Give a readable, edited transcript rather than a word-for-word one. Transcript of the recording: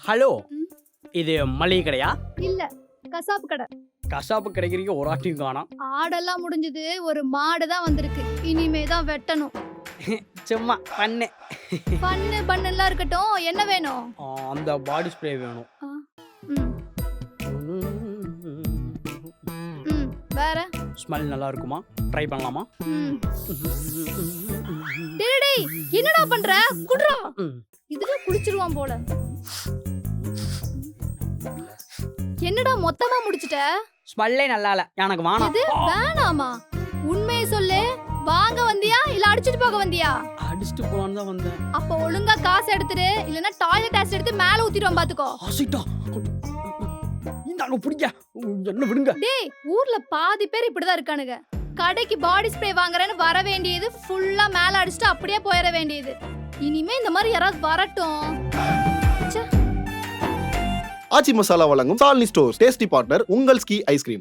Hello, ம். இது மளிகை கடையா? இல்ல கசாப்பு கடை. கசாப்பு கிடைக்கிறீங்க ஒரு ஆட்டையும் காணோம். ஆடெல்லாம் முடிஞ்சது, ஒரு மாடு தான் வந்திருக்கு. இனிமே தான் வெட்டணும். சும்மா பண்ணு. பண்ணு பண்ணெல்லாம் இருக்கட்டும், என்ன வேணும்? அந்த பாடி ஸ்ப்ரே வேணும். ஆ, ம், ம், வேற? ஸ்மெல் நல்லா இருக்குமா? ட்ரை பண்ணலாமா? ம். டேய் டேய், என்னடா பண்ற? குடுறா. ம். இதுல குளிச்சிருவான் போல. என்னடா மொத்தமா முடிச்சிட்ட? ஸ்மெல்லே நல்லா இல்ல. எனக்கு வேணாம். இது வேணாமா? உண்மையை சொல்லு. வாங்க வந்தியா இல்ல அடிச்சிட்டு போக வந்தியா? அடிச்சிட்டு போலான்னு தான் வந்தேன். அப்ப ஒழுங்கா காசு எடுத்துரு, இல்லனா டாய்லெட் ஆசிட் எடுத்து மேல ஊத்திடுவான் பாத்துக்கோ. ஆசிட்டா. இந்தாங்க புடிங்க. என்ன விடுங்க. டேய், ஊர்ல பாதி பேர் இப்படிதான் இருக்கானுங்க. கடைக்கு பாடி ஸ்ப்ரே வாங்குறேன்னு வர வேண்டியது ஃபுல்லா மேல அடிச்சிட்டு அப்படியே போயிட வேண்டியது. இனிமே இந்த மாதிரி யாராவது வரட்டும். ச்சே. ஆச்சி மசாலா வழங்கும் சாலினி ஸ்டோர்ஸ் டேஸ்டி பார்ட்னர் உங்கள் ஸ்கி ஐஸ்கிரீம்.